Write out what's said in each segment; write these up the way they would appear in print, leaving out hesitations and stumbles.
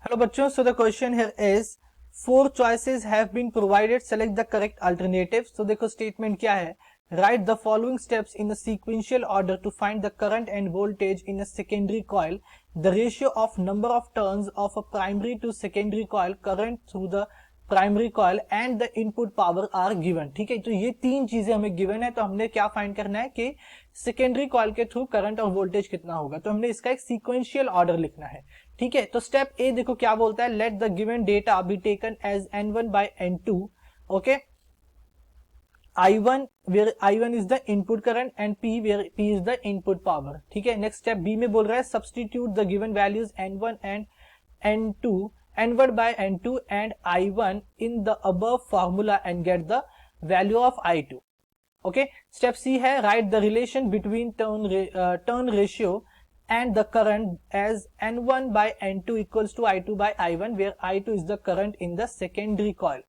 Hello बच्चों, so the question here is 4 choices have been provided, select the correct alternative. So देखो statement क्या है, write the following steps in a sequential order to find the current and voltage in a secondary coil. The ratio of number of turns of a primary to secondary coil, current through the primary coil and the input power are given. ठीक है, तो ये तीन चीजें हमें given है, तो हमने क्या फाइंड करना है कि सेकेंडरी कॉइल के थ्रू करंट और वोल्टेज कितना होगा. तो हमने इसका एक सीक्वेंशियल ऑर्डर लिखना है. ठीक है, तो स्टेप ए देखो क्या बोलता है, let the given data be taken as n1 by n2. Okay, I1 where I1 is the input current and P where P is the input power. ठीक है, नेक्स्ट स्टेप बी में बोल रहा है substitute the given values n1 and n2, n1 by n2 and I1 in the above formula and get the value of I2. Okay, step C है write the relation between turn ratio and the current as n1 by n2 equals to I2 by I1 where I2 is the current in the secondary coil.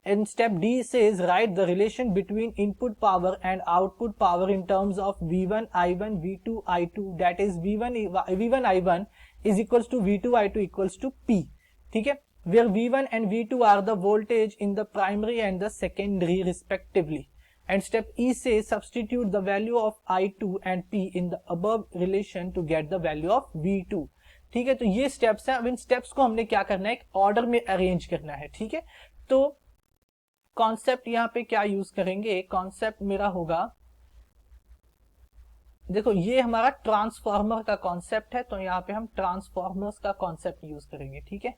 And step D says write the relation between input power and output power in terms of V1 I1 V2 I2, that is V1 I1 is equals to V2 I2 equals to P. ठीक है, where V1 and V2 are the voltage in the primary and the secondary respectively. And step E says substitute the value of I2 and P in the above relation to get the value of V2. ठीक है, तो ये steps हैं. अब इन steps को हमने क्या करना है, एक ऑर्डर में अरेंज करना है. ठीक है, तो कॉन्सेप्ट यहाँ पे क्या यूज करेंगे, कॉन्सेप्ट मेरा होगा, देखो ये हमारा ट्रांसफॉर्मर का कॉन्सेप्ट है, तो यहाँ पे हम ट्रांसफॉर्मर्स का कॉन्सेप्ट यूज करेंगे. ठीक है,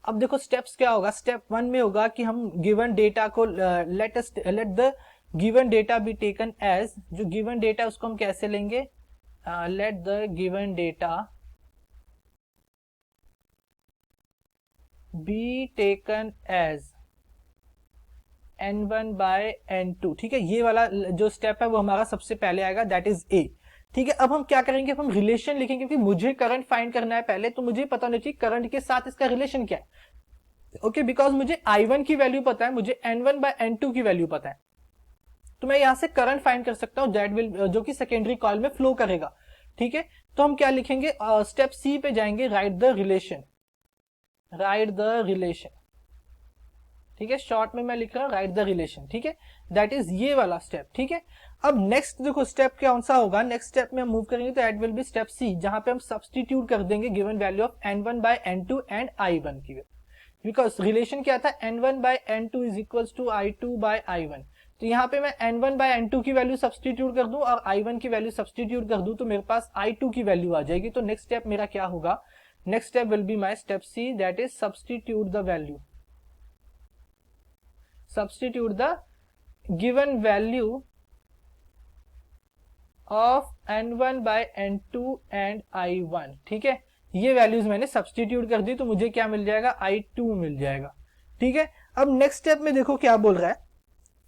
अब देखो स्टेप्स क्या होगा, स्टेप 1 में होगा कि हम गिवन डेटा को let the given data be taken as, जो गिवन डेटा उसको हम कैसे लेंगे, let the given data be taken as n1 by n2. ठीक है, ये वाला जो स्टेप है वो हमारा सबसे पहले आएगा, दैट इज ए. ठीक है, अब हम क्या करेंगे, अब हम रिलेशन लिखेंगे, क्योंकि मुझे करंट फाइंड करना है पहले, तो मुझे पता होना चाहिए करंट के साथ इसका रिलेशन क्या है. ओके, बिकॉज मुझे I1 की वैल्यू पता है, मुझे n1 by n2 की वैल्यू पता है, तो मैं यहां से करंट फाइंड कर सकता हूं दैट विल, जो कि सेकेंडरी कॉइल में फ्लो करेगा. ठीक है, तो हम क्या लिखेंगे, स्टेप सी पे जाएंगे, राइट द रिलेशन. ठीक है, शॉर्ट में मैं लिख रहा हूं राइट द रिलेशन. ठीक है, दैट इज ये वाला स्टेप. ठीक है, अब नेक्स्ट देखो स्टेप कौन सा होगा, नेक्स्ट स्टेप में हम मूव करेंगे तो that will be step C, जहां पे हम सब्स्टिट्यूट कर देंगे given value of n1 by n2 and I1 की, बिकॉज रिलेशन क्या था, n1 by n2 is equal to I2 by I1. तो यहाँ पे मैं n1 by n2 की वैल्यू सब्स्टिट्यूट कर दूं और I1 की वैल्यू सब्स्टिट्यूट कर दूं, तो मेरे पास I2 की वैल्यू आ जाएगी. तो नेक्स्ट स्टेप मेरा क्या होगा, next step will be my step C, that is substitute the value, substitute the given value of n1 by n2 and I1. ठीक है, ये वैल्यूज मैंने सब्सटीट्यूट कर दी, तो मुझे क्या मिल जाएगा, I2 मिल जाएगा. ठीक है, अब नेक्स्ट स्टेप में देखो क्या बोल रहा है,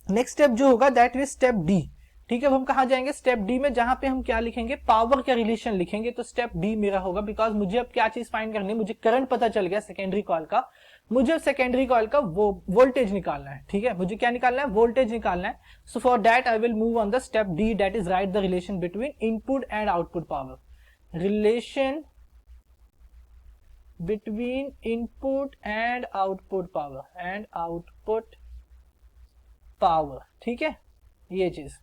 नेक्स्ट स्टेप जो होगा दैट इज स्टेप डी. ठीक है, अब हम कहा जाएंगे, स्टेप डी में, जहां पे हम क्या लिखेंगे, पावर का रिलेशन लिखेंगे. तो स्टेप डी मेरा होगा, बिकॉज मुझे अब क्या चीज फाइंड करनी है, मुझे करंट पता चल गया सेकेंडरी कॉइल का, मुझे सेकेंडरी कॉइल का वो वोल्टेज निकालना है. ठीक है, मुझे क्या निकालना है, वोल्टेज निकालना है. So for that I will move on the step D, that is right the relation between input and output power. Relation between input and output power. ठीक है, ये चीज.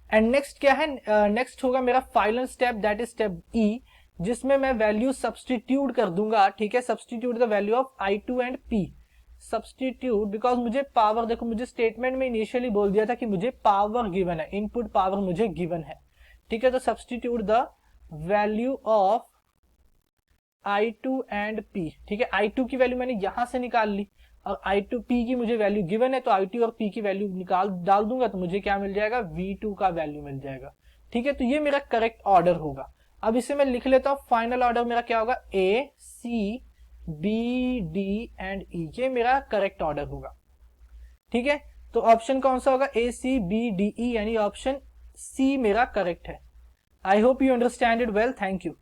एंड नेक्स्ट क्या है, नेक्स्ट होगा मेरा final step, that is step E, जिसमें मैं वैल्यू सब्स्टिट्यूट कर दूंगा. ठीक है, substitute the value of I2 and P. Substitute, because मुझे पावर, देखो मुझे स्टेटमेंट में इनिशियली बोल दिया था कि मुझे पावर गिवन है, इनपुट पावर मुझे गिवन है. ठीक है, तो substitute the value of I2 and P. ठीक है, I2 की वैल्यू मैंने यहां से निकाल ली और I2 P की मुझे वैल्यू गिवन है, तो I2 और P की वैल्यू डाल दूंगा, तो मुझे क्या मिल जाएगा, V2 का वैल्यू मिल जाएगा. ठीक है, तो ये मेरा करेक्ट ऑर्डर होगा. अब इसे मैं लिख लेता हूं, फाइनल ऑर्डर मेरा क्या होगा, A, C, B, D and E. ये मेरा करेक्ट ऑर्डर होगा. ठीक है, तो ऑप्शन कौन सा होगा, A, C, B, D, E, यानी ऑप्शन C मेरा करेक्ट है. I hope you understand it well. Thank you.